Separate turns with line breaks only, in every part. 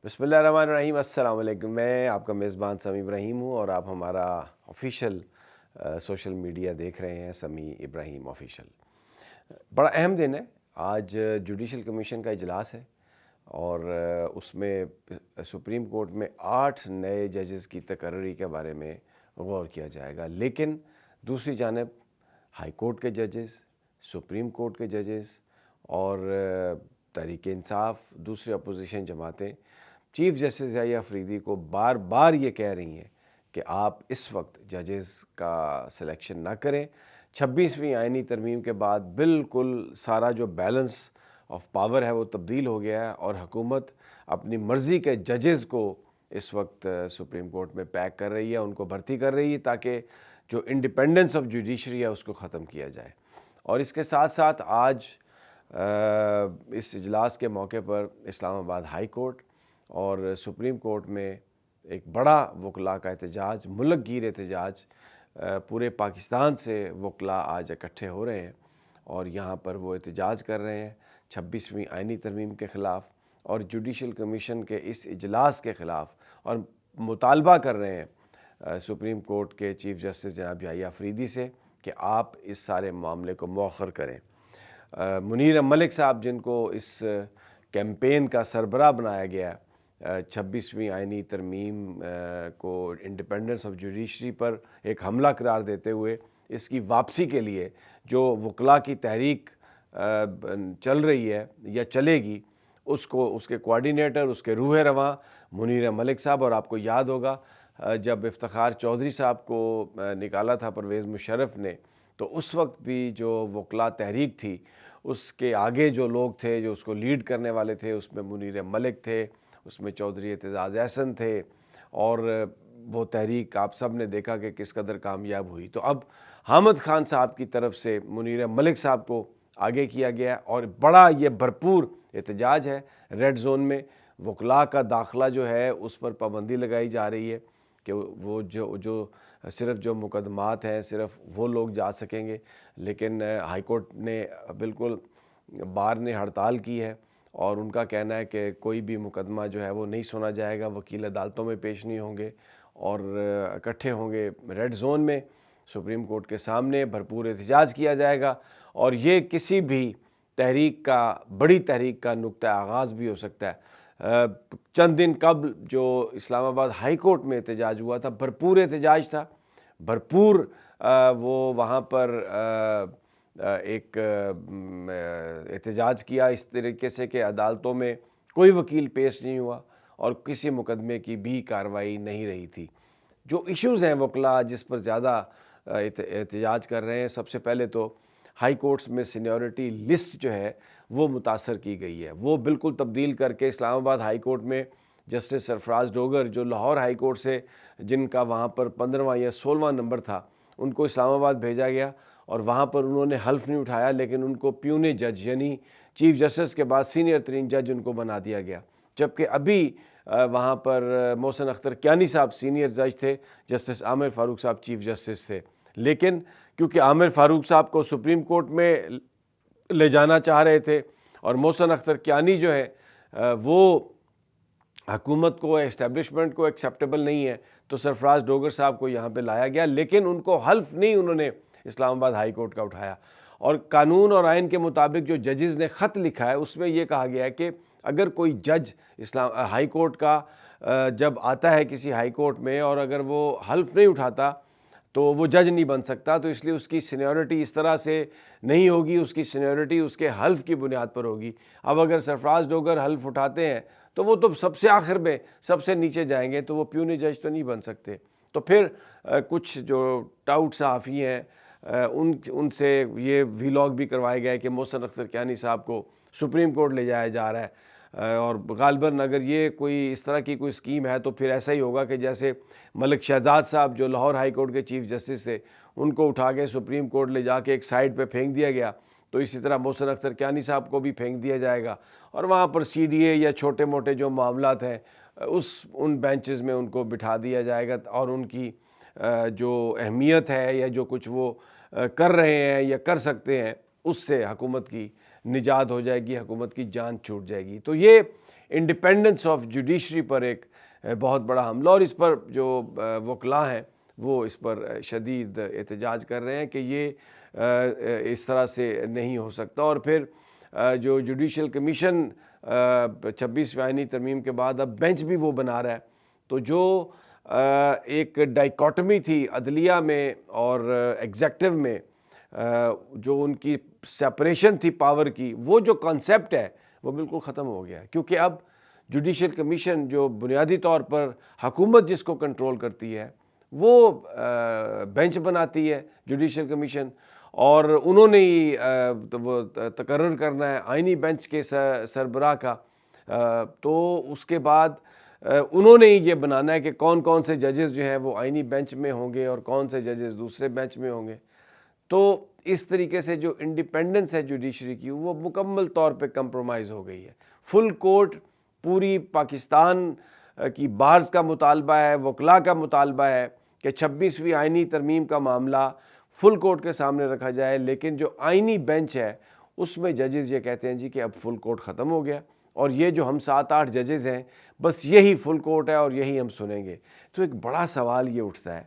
بسم اللہ الرحمن الرحیم۔ السلام علیکم۔ میں آپ کا میزبان سمیع ابراہیم ہوں اور آپ ہمارا آفیشیل سوشل میڈیا دیکھ رہے ہیں، سمیع ابراہیم آفیشیل۔ بڑا اہم دن ہے آج، جوڈیشل کمیشن کا اجلاس ہے اور اس میں سپریم کورٹ میں 8 نئے ججز کی تقرری کے بارے میں غور کیا جائے گا، لیکن دوسری جانب ہائی کورٹ کے ججز، سپریم کورٹ کے ججز اور تحریک انصاف، دوسری اپوزیشن جماعتیں چیف جسٹس یحییٰ افریدی کو بار بار یہ کہہ رہی ہیں کہ آپ اس وقت ججز کا سلیکشن نہ کریں۔ 26ویں آئینی ترمیم کے بعد بالکل سارا جو بیلنس آف پاور ہے وہ تبدیل ہو گیا ہے اور حکومت اپنی مرضی کے ججز کو اس وقت سپریم کورٹ میں پیک کر رہی ہے، ان کو بھرتی کر رہی ہے تاکہ جو انڈیپینڈنس آف جوڈیشری ہے اس کو ختم کیا جائے۔ اور اس کے ساتھ ساتھ آج اس اجلاس کے موقع پر اسلام آباد ہائی کورٹ اور سپریم کورٹ میں ایک بڑا وکلاء کا احتجاج، ملک گیر احتجاج، پورے پاکستان سے وکلاء آج اکٹھے ہو رہے ہیں اور یہاں پر وہ احتجاج کر رہے ہیں 26ویں آئینی ترمیم کے خلاف اور جوڈیشل کمیشن کے اس اجلاس کے خلاف، اور مطالبہ کر رہے ہیں سپریم کورٹ کے چیف جسٹس جناب یحییٰ افریدی سے کہ آپ اس سارے معاملے کو مؤخر کریں۔ منیر ملک صاحب، جن کو اس کیمپین کا سربراہ بنایا گیا 26ویں آئینی ترمیم کو انڈیپینڈنس آف جوڈیشری پر ایک حملہ قرار دیتے ہوئے اس کی واپسی کے لیے جو وکلاء کی تحریک چل رہی ہے یا چلے گی، اس کے کوارڈینیٹر، اس کے روح رواں منیر ملک صاحب، اور آپ کو یاد ہوگا جب افتخار چودھری صاحب کو نکالا تھا پرویز مشرف نے، تو اس وقت بھی جو وکلاء تحریک تھی اس کے آگے جو لوگ تھے جو اس کو لیڈ کرنے والے تھے، اس میں منیر ملک تھے، اس میں چودھری اعتزاز احسن تھے، اور وہ تحریک آپ سب نے دیکھا کہ کس قدر کامیاب ہوئی۔ تو اب حامد خان صاحب کی طرف سے منیر ملک صاحب کو آگے کیا گیا اور بڑا یہ بھرپور احتجاج ہے۔ ریڈ زون میں وکلاء کا داخلہ جو ہے اس پر پابندی لگائی جا رہی ہے کہ وہ جو صرف جو مقدمات ہیں صرف وہ لوگ جا سکیں گے، لیکن ہائی کورٹ نے بالکل بار نے ہڑتال کی ہے اور ان کا کہنا ہے کہ کوئی بھی مقدمہ جو ہے وہ نہیں سنا جائے گا، وکیل عدالتوں میں پیش نہیں ہوں گے اور اکٹھے ہوں گے ریڈ زون میں سپریم کورٹ کے سامنے، بھرپور احتجاج کیا جائے گا، اور یہ کسی بھی تحریک کا، بڑی تحریک کا نقطہ آغاز بھی ہو سکتا ہے۔ چند دن قبل جو اسلام آباد ہائی کورٹ میں احتجاج ہوا تھا، بھرپور احتجاج تھا، بھرپور وہ وہاں پر ایک احتجاج کیا اس طریقے سے کہ عدالتوں میں کوئی وکیل پیش نہیں ہوا اور کسی مقدمے کی بھی کارروائی نہیں رہی تھی۔ جو ایشوز ہیں وکلاء جس پر زیادہ احتجاج کر رہے ہیں، سب سے پہلے تو ہائی کورٹس میں سینیورٹی لسٹ جو ہے وہ متاثر کی گئی ہے، وہ بالکل تبدیل کر کے اسلام آباد ہائی کورٹ میں جسٹس سرفراز ڈوگر جو لاہور ہائی کورٹ سے، جن کا وہاں پر 15واں یا 16واں نمبر تھا، ان کو اسلام آباد بھیجا گیا اور وہاں پر انہوں نے حلف نہیں اٹھایا، لیکن ان کو پیونے جج یعنی چیف جسٹس کے بعد سینئر ترین جج ان کو بنا دیا گیا، جبکہ ابھی وہاں پر محسن اختر کیانی صاحب سینئر جج تھے، جسٹس عامر فاروق صاحب چیف جسٹس تھے، لیکن کیونکہ عامر فاروق صاحب کو سپریم کورٹ میں لے جانا چاہ رہے تھے اور محسن اختر کیانی جو ہے وہ حکومت کو، اسٹیبلشمنٹ کو ایکسیپٹیبل نہیں ہے، تو سرفراز ڈوگر صاحب کو یہاں پہ لایا گیا، لیکن ان کو حلف نہیں انہوں نے اسلام آباد ہائی کورٹ کا اٹھایا۔ اور قانون اور آئین کے مطابق جو ججز نے خط لکھا ہے اس میں یہ کہا گیا ہے کہ اگر کوئی جج ہائی کورٹ کا جب آتا ہے کسی ہائی کورٹ میں اور اگر وہ حلف نہیں اٹھاتا تو وہ جج نہیں بن سکتا، تو اس لیے اس کی سینیورٹی اس طرح سے نہیں ہوگی، اس کی سینیورٹی اس کے حلف کی بنیاد پر ہوگی۔ اب اگر سرفراز ڈوگر حلف اٹھاتے ہیں تو وہ تو سب سے آخر میں سب سے نیچے جائیں گے، تو وہ پیونے جج تو نہیں بن سکتے۔ تو پھر کچھ جو ٹاؤٹ صحافی ہیں ان سے یہ ویلاگ بھی کروایا گیا ہے کہ محسن اختر کیانی صاحب کو سپریم کورٹ لے جایا جا رہا ہے، اور غالباً اگر یہ کوئی اس طرح کی کوئی اسکیم ہے تو پھر ایسا ہی ہوگا کہ جیسے ملک شہزاد صاحب جو لاہور ہائی کورٹ کے چیف جسٹس تھے، ان کو اٹھا کے سپریم کورٹ لے جا کے ایک سائڈ پہ پھینک دیا گیا، تو اسی طرح محسن اختر کیانی صاحب کو بھی پھینک دیا جائے گا اور وہاں پر سی ڈی اے یا چھوٹے موٹے جو معاملات ہیں ان بینچز میں ان کو بٹھا دیا جائے گا، اور ان کی جو اہمیت ہے یا جو کچھ وہ کر رہے ہیں یا کر سکتے ہیں اس سے حکومت کی نجات ہو جائے گی، حکومت کی جان چھوٹ جائے گی۔ تو یہ انڈیپینڈنس آف جوڈیشری پر ایک بہت بڑا حملہ، اور اس پر جو وکلاء ہیں وہ اس پر شدید احتجاج کر رہے ہیں کہ یہ اس طرح سے نہیں ہو سکتا۔ اور پھر جو جوڈیشل کمیشن 26ویں آئینی ترمیم کے بعد اب بینچ بھی وہ بنا رہا ہے، تو جو ایک ڈائیکاٹمی تھی عدلیہ میں اور ایگزیکٹو میں، جو ان کی سیپریشن تھی پاور کی، وہ جو کانسیپٹ ہے وہ بالکل ختم ہو گیا ہے، کیونکہ اب جوڈیشل کمیشن جو بنیادی طور پر حکومت جس کو کنٹرول کرتی ہے وہ بینچ بناتی ہے جوڈیشل کمیشن، اور انہوں نے ہی وہ تقرر کرنا ہے آئینی بینچ کے سربراہ کا۔ تو اس کے بعد انہوں نے ہی یہ بنانا ہے کہ کون کون سے ججز جو ہیں وہ آئینی بینچ میں ہوں گے اور کون سے ججز دوسرے بینچ میں ہوں گے۔ تو اس طریقے سے جو انڈیپینڈنس ہے جوڈیشری کی وہ مکمل طور پہ کمپرومائز ہو گئی ہے۔ فل کورٹ پوری پاکستان کی بارز کا مطالبہ ہے، وکلاء کا مطالبہ ہے کہ 26ویں آئینی ترمیم کا معاملہ فل کورٹ کے سامنے رکھا جائے، لیکن جو آئینی بینچ ہے اس میں ججز یہ کہتے ہیں جی کہ اب فل کورٹ ختم ہو گیا، اور یہ جو ہم 7-8 ججز ہیں بس یہی فل کورٹ ہے اور یہی ہم سنیں گے۔ تو ایک بڑا سوال یہ اٹھتا ہے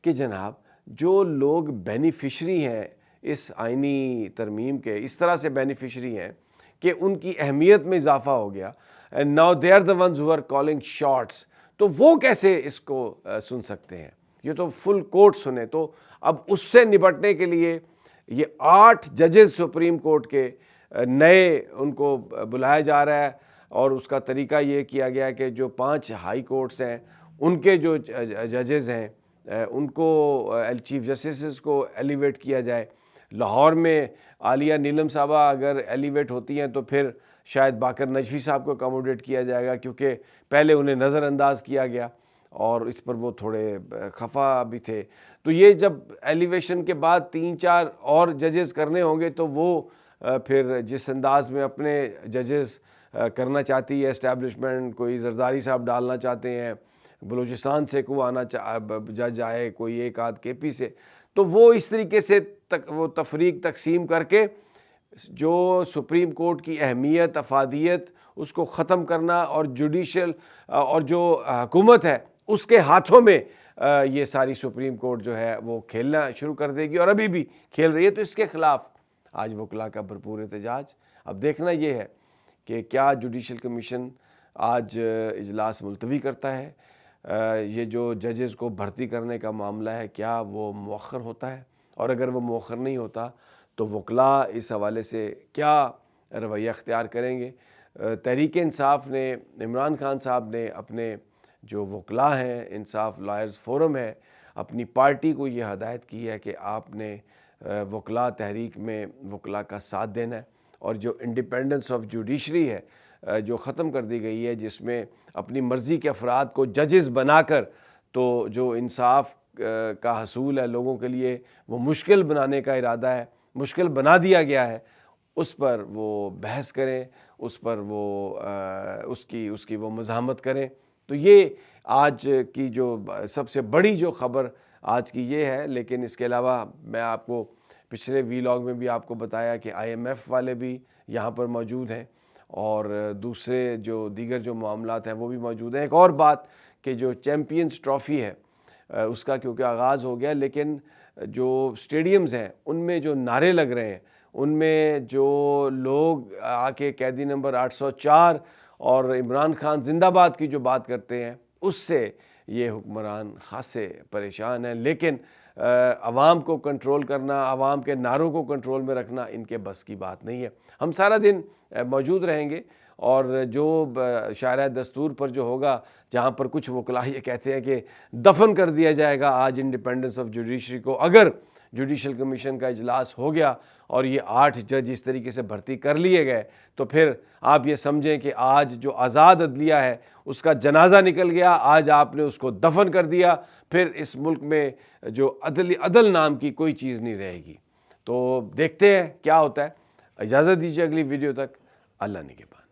کہ جناب جو لوگ بینیفیشری ہیں اس آئینی ترمیم کے، اس طرح سے بینیفیشری ہیں کہ ان کی اہمیت میں اضافہ ہو گیا، and now they are the ones who are calling shots، تو وہ کیسے اس کو سن سکتے ہیں؟ یہ تو فل کورٹ سنے۔ تو اب اس سے نپٹنے کے لیے یہ 8 ججز سپریم کورٹ کے نئے ان کو بلایا جا رہا ہے، اور اس کا طریقہ یہ کیا گیا کہ جو 5 ہائی کورٹس ہیں ان کے جو ججز ہیں ان کو چیف جسٹسز کو ایلیویٹ کیا جائے۔ لاہور میں عالیہ نیلم صاحبہ اگر ایلیویٹ ہوتی ہیں تو پھر شاید باقر نجفی صاحب کو اکاموڈیٹ کیا جائے گا، کیونکہ پہلے انہیں نظر انداز کیا گیا اور اس پر وہ تھوڑے خفا بھی تھے۔ تو یہ جب ایلیویشن کے بعد 3-4 اور ججز کرنے ہوں گے تو وہ پھر جس انداز میں اپنے ججز کرنا چاہتی ہے اسٹیبلشمنٹ، کوئی زرداری صاحب ڈالنا چاہتے ہیں، بلوچستان سے کوئی آنا جج آئے، کوئی ایک آدھ کے پی سے، تو وہ اس طریقے سے وہ تفریق تقسیم کر کے جو سپریم کورٹ کی اہمیت، افادیت، اس کو ختم کرنا، اور جوڈیشل اور جو حکومت ہے اس کے ہاتھوں میں یہ ساری سپریم کورٹ جو ہے وہ کھیلنا شروع کر دے گی، اور ابھی بھی کھیل رہی ہے۔ تو اس کے خلاف آج وکلاء کا بھرپور احتجاج۔ اب دیکھنا یہ ہے کہ کیا جوڈیشل کمیشن آج اجلاس ملتوی کرتا ہے، یہ جو ججز کو بھرتی کرنے کا معاملہ ہے کیا وہ مؤخر ہوتا ہے، اور اگر وہ مؤخر نہیں ہوتا تو وکلاء اس حوالے سے کیا رویہ اختیار کریں گے۔ تحریک انصاف نے، عمران خان صاحب نے اپنے جو وکلاء ہیں، انصاف لائرز فورم ہے، اپنی پارٹی کو یہ ہدایت کی ہے کہ آپ نے وکلاء تحریک میں وکلاء کا ساتھ دینا ہے، اور جو انڈیپینڈنس آف جوڈیشری ہے جو ختم کر دی گئی ہے، جس میں اپنی مرضی کے افراد کو ججز بنا کر تو جو انصاف کا حصول ہے لوگوں کے لیے وہ مشکل بنانے کا ارادہ ہے، مشکل بنا دیا گیا ہے، اس پر وہ بحث کریں، اس پر وہ اس کی وہ مزاحمت کریں۔ تو یہ آج کی جو سب سے بڑی جو خبر آج کی یہ ہے۔ لیکن اس کے علاوہ میں آپ کو پچھلے ویلاگ میں بھی آپ کو بتایا کہ IMF والے بھی یہاں پر موجود ہیں، اور دوسرے جو دیگر جو معاملات ہیں وہ بھی موجود ہیں۔ ایک اور بات کہ جو چیمپئنز ٹرافی ہے اس کا کیونکہ آغاز ہو گیا، لیکن جو سٹیڈیمز ہیں ان میں جو نعرے لگ رہے ہیں، ان میں جو لوگ آ کے قیدی نمبر 804 اور عمران خان زندہ باد کی جو بات کرتے ہیں، اس سے یہ حکمران خاصے پریشان ہیں۔ لیکن عوام کو کنٹرول کرنا، عوام کے نعروں کو کنٹرول میں رکھنا ان کے بس کی بات نہیں ہے۔ ہم سارا دن موجود رہیں گے، اور جو شاعرہ دستور پر جو ہوگا، جہاں پر کچھ وکلاء یہ کہتے ہیں کہ دفن کر دیا جائے گا آج انڈیپینڈنس آف جوڈیشری کو، اگر جوڈیشل کمیشن کا اجلاس ہو گیا اور یہ 8 جج اس طریقے سے بھرتی کر لیے گئے، تو پھر آپ یہ سمجھیں کہ آج جو آزاد عدلیہ ہے اس کا جنازہ نکل گیا، آج آپ نے اس کو دفن کر دیا، پھر اس ملک میں جو عدل نام کی کوئی چیز نہیں رہے گی۔ تو دیکھتے ہیں کیا ہوتا ہے۔ اجازت دیجیے اگلی ویڈیو تک، اللہ نگہبان۔